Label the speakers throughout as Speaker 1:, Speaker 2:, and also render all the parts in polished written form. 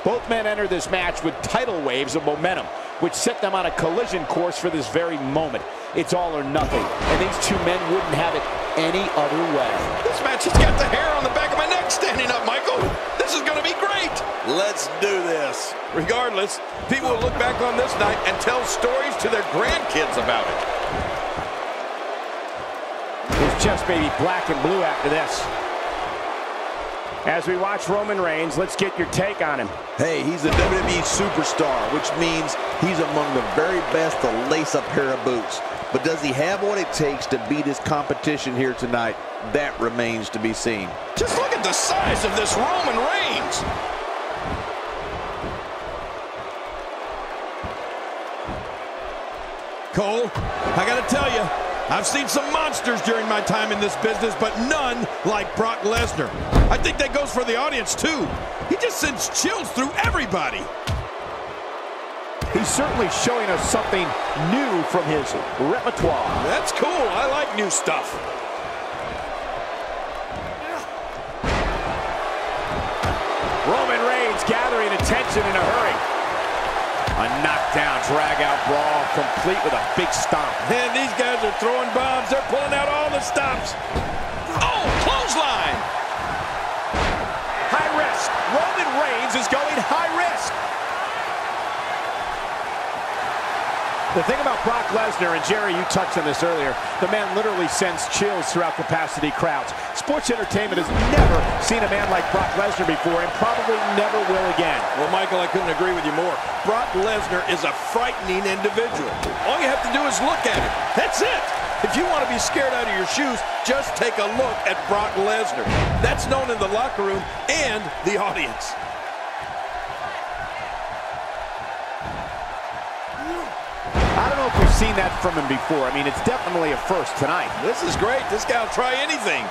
Speaker 1: Both men enter this match with tidal waves of momentum, which set them on a collision course for this very moment. It's all or nothing, and these two men wouldn't have it any other way.
Speaker 2: This match has got the hair on the back of my neck standing up, Michael. This is going to be great. Let's do this. Regardless, people will look back on this night and tell stories to their grandkids about it.
Speaker 1: His chest may be black and blue after this. As we watch Roman Reigns, let's get your take on him.
Speaker 3: Hey, he's a WWE superstar, which means he's among the very best to lace a pair of boots. But does he have what it takes to beat his competition here tonight? That remains to be seen.
Speaker 2: Just look at the size of this Roman Reigns. Cole, I gotta tell you, I've seen some monsters during my time in this business, but none like Brock Lesnar. I think that goes for the audience, too. He just sends chills through everybody.
Speaker 1: He's certainly showing us something new from his repertoire.
Speaker 2: That's cool. I like new stuff.
Speaker 1: Roman Reigns gathering attention in a hurry. A knockdown, drag-out brawl, complete with a big stomp.
Speaker 2: Man, these guys are throwing bombs. They're pulling out all the stops. Oh, clothesline!
Speaker 1: High risk. Roman Reigns is going high risk. The thing about Brock Lesnar, and Jerry, you touched on this earlier, the man literally sends chills throughout capacity crowds. Sports entertainment has never seen a man like Brock Lesnar before and probably never will again.
Speaker 2: Well, Michael, I couldn't agree with you more. Brock Lesnar is a frightening individual. All you have to do is look at him. That's it. If you want to be scared out of your shoes, just take a look at Brock Lesnar. That's known in the locker room and the audience.
Speaker 1: I don't know if we've seen that from him before. I mean, it's definitely a first tonight.
Speaker 2: This is great. This guy will try anything.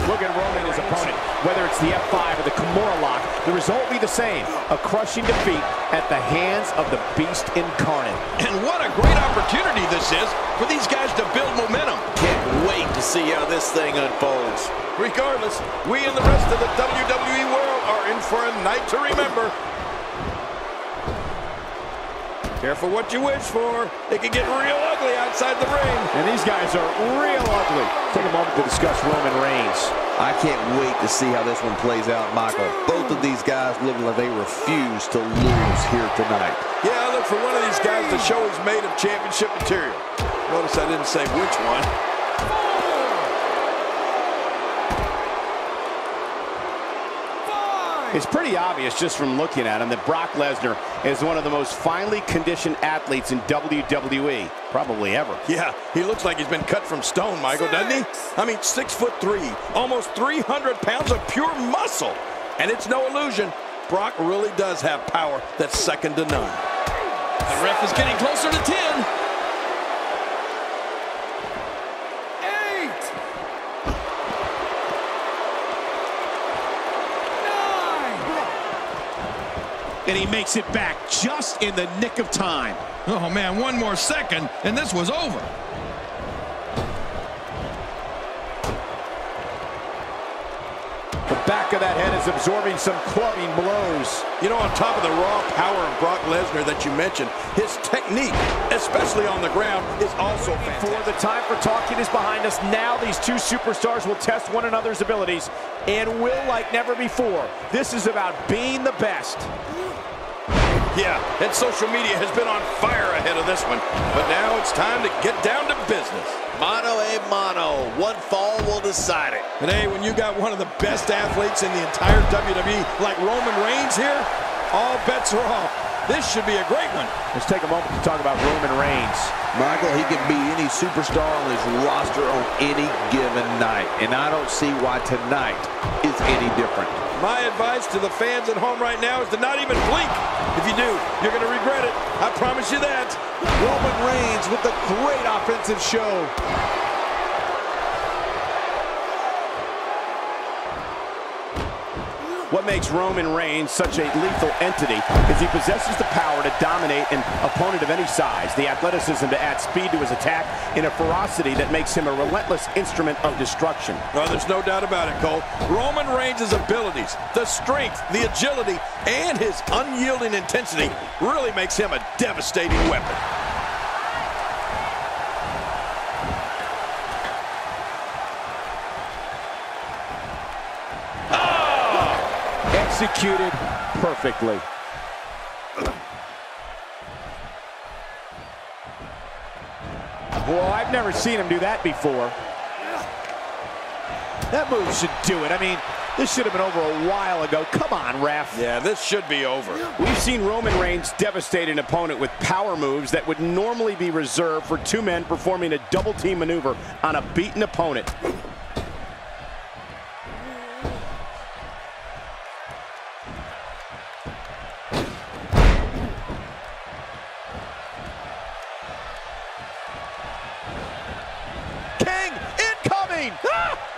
Speaker 1: Look at Roman, his opponent. Whether it's the F5 or the Kimura lock, the result will be the same. A crushing defeat at the hands of the Beast Incarnate.
Speaker 2: And what a great opportunity this is for these guys to build momentum.
Speaker 3: Can't wait to see how this thing unfolds.
Speaker 2: Regardless, we and the rest of the WWE world are in for a night to remember. Careful what you wish for. It can get real ugly outside the ring.
Speaker 1: And these guys are real ugly. Take a moment to discuss Roman Reigns.
Speaker 3: I can't wait to see how this one plays out, Michael. Both of these guys look like they refuse to lose here tonight.
Speaker 2: Yeah, I look for one of these guys to show he's made of championship material. Notice I didn't say which one.
Speaker 1: It's pretty obvious just from looking at him that Brock Lesnar is one of the most finely conditioned athletes in WWE, probably ever.
Speaker 2: Yeah, he looks like he's been cut from stone, Michael, doesn't he? I mean, 6'3", almost 300 pounds of pure muscle. And it's no illusion, Brock really does have power that's second to none. The ref is getting closer to 10.
Speaker 1: And he makes it back just in the nick of time.
Speaker 2: Oh, man, one more second, and this was over.
Speaker 1: The back of that head is absorbing some clubbing blows.
Speaker 2: You know, on top of the raw power of Brock Lesnar that you mentioned, his technique, especially on the ground, is also fantastic.
Speaker 1: The time for talking is behind us. Now these two superstars will test one another's abilities and will like never before. This is about being the best.
Speaker 2: Yeah, and social media has been on fire ahead of this one. But now it's time to get down to business.
Speaker 3: Mano a mano. One fall will decide it.
Speaker 2: And hey, when you got one of the best athletes in the entire WWE like Roman Reigns here, all bets are off. This should be a great one.
Speaker 1: Let's take a moment to talk about Roman Reigns.
Speaker 3: Michael, he can beat any superstar on his roster on any given night. And I don't see why tonight is any different.
Speaker 2: My advice to the fans at home right now is to not even blink. If you do, you're going to regret it. I promise you that.
Speaker 3: Roman Reigns with a great offensive show.
Speaker 1: What makes Roman Reigns such a lethal entity is he possesses the power to dominate an opponent of any size, the athleticism to add speed to his attack, and a ferocity that makes him a relentless instrument of destruction.
Speaker 2: Well, there's no doubt about it, Cole. Roman Reigns' abilities, the strength, the agility, and his unyielding intensity really makes him a devastating weapon.
Speaker 1: Executed perfectly. Well, I've never seen him do that before. That move should do it. I mean, this should have been over a while ago. Come on, ref.
Speaker 2: Yeah, this should be over.
Speaker 1: We've seen Roman Reigns devastate an opponent with power moves that would normally be reserved for two men performing a double team maneuver on a beaten opponent.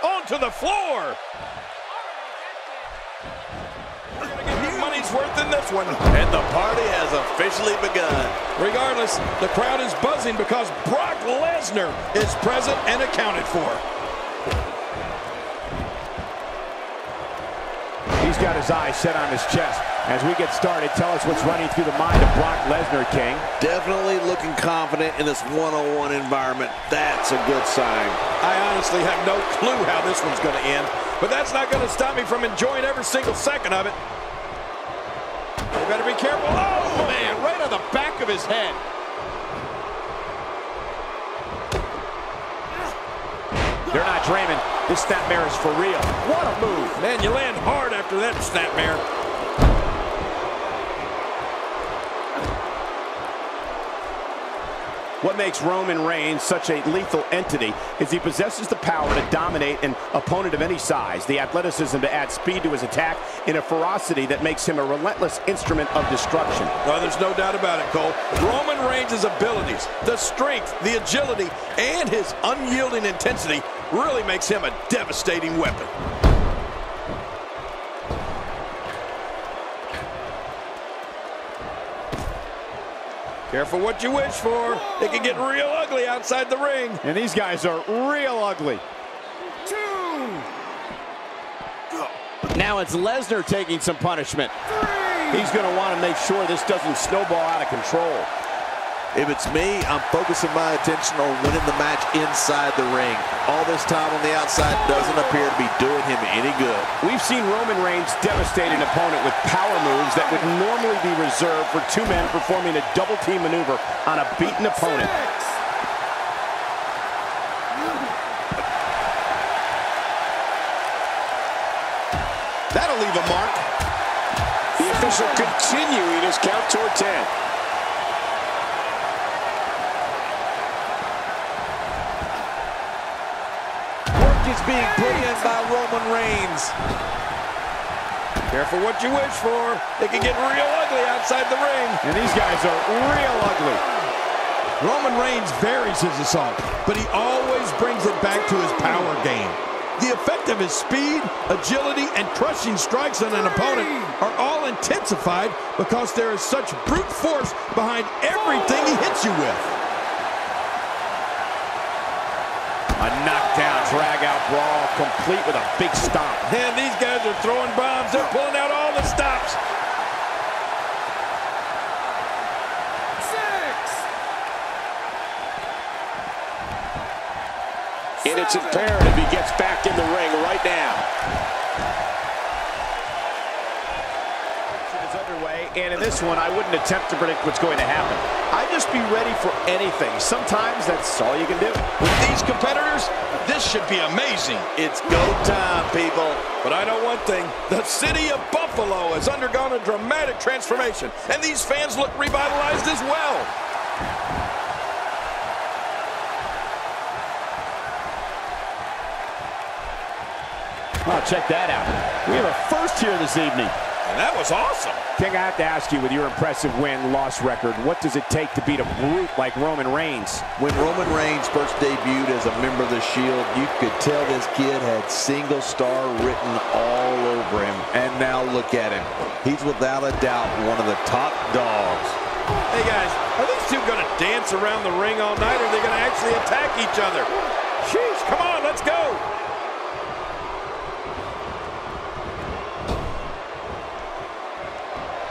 Speaker 2: Onto the floor. Money's worth in this one.
Speaker 3: And the party has officially begun.
Speaker 2: Regardless, the crowd is buzzing because Brock Lesnar is present and accounted for.
Speaker 1: He's got his eyes set on his chest. As we get started, tell us what's running through the mind of Brock Lesnar, King.
Speaker 3: Definitely looking confident in this one-on-one environment. That's a good sign.
Speaker 2: I honestly have no clue how this one's going to end, but that's not going to stop me from enjoying every single second of it. You better be careful. Oh, man, right on the back of his head.
Speaker 1: They're not dreaming. This snapmare is for real. What a move.
Speaker 2: Man, you land hard after that snapmare.
Speaker 1: What makes Roman Reigns such a lethal entity is he possesses the power to dominate an opponent of any size, the athleticism to add speed to his attack, and a ferocity that makes him a relentless instrument of destruction.
Speaker 2: Well, there's no doubt about it, Cole. Roman Reigns' abilities, the strength, the agility, and his unyielding intensity really makes him a devastating weapon. Careful what you wish for. It can get real ugly outside the ring.
Speaker 1: And these guys are real ugly. Now it's Lesnar taking some punishment. He's going to want to make sure this doesn't snowball out of control.
Speaker 3: If it's me, I'm focusing my attention on winning the match inside the ring. All this time on the outside doesn't appear to be doing him any good.
Speaker 1: We've seen Roman Reigns devastate an opponent with power moves that would normally be reserved for two men performing a double team maneuver on a beaten opponent.
Speaker 2: That'll leave a mark. The official continuing his count toward 10.
Speaker 3: Is being put in by Roman Reigns.
Speaker 2: Careful what you wish for. It can get real ugly outside the ring.
Speaker 1: And these guys are real ugly.
Speaker 2: Roman Reigns varies his assault, but he always brings it back to his power game. The effect of his speed, agility, and crushing strikes on an opponent are all intensified because there is such brute force behind everything he hits you with.
Speaker 1: A knockdown, drag-out brawl, complete with a big stomp.
Speaker 2: And these guys are throwing bombs. They're pulling out all the stops.
Speaker 4: 6. And it's imperative he gets back in the ring right now.
Speaker 1: Underway, and in this one, I wouldn't attempt to predict what's going to happen. I'd just be ready for anything. Sometimes that's all you can do.
Speaker 2: With these competitors, this should be amazing.
Speaker 3: It's go time, people.
Speaker 2: But I know one thing. The city of Buffalo has undergone a dramatic transformation, and these fans look revitalized as well.
Speaker 1: Oh, check that out. We have a first here this evening.
Speaker 2: And that was awesome.
Speaker 1: King, I have to ask you, with your impressive win-loss record, what does it take to beat a brute like Roman Reigns?
Speaker 3: When Roman Reigns first debuted as a member of the Shield, you could tell this kid had single star written all over him. And now look at him. He's without a doubt one of the top dogs.
Speaker 2: Hey guys, are these two going to dance around the ring all night, or are they going to actually attack each other? Sheesh, come on, let's go.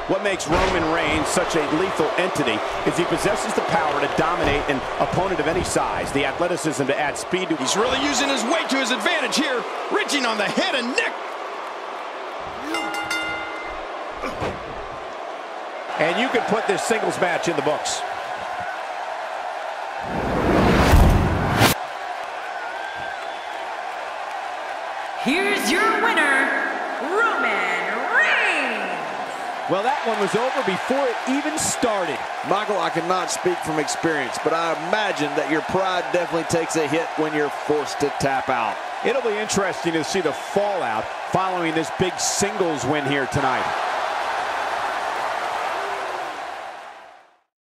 Speaker 1: What makes Roman Reigns such a lethal entity is he possesses the power to dominate an opponent of any size, the athleticism to add speed to.
Speaker 2: He's really using his weight to his advantage here, reaching on the head and neck.
Speaker 1: And you can put this singles match in the books.
Speaker 5: Here's your winner, Roman Reigns.
Speaker 1: Well, that one was over before it even started.
Speaker 3: Michael, I cannot speak from experience, but I imagine that your pride definitely takes a hit when you're forced to tap out.
Speaker 1: It'll be interesting to see the fallout following this big singles win here tonight.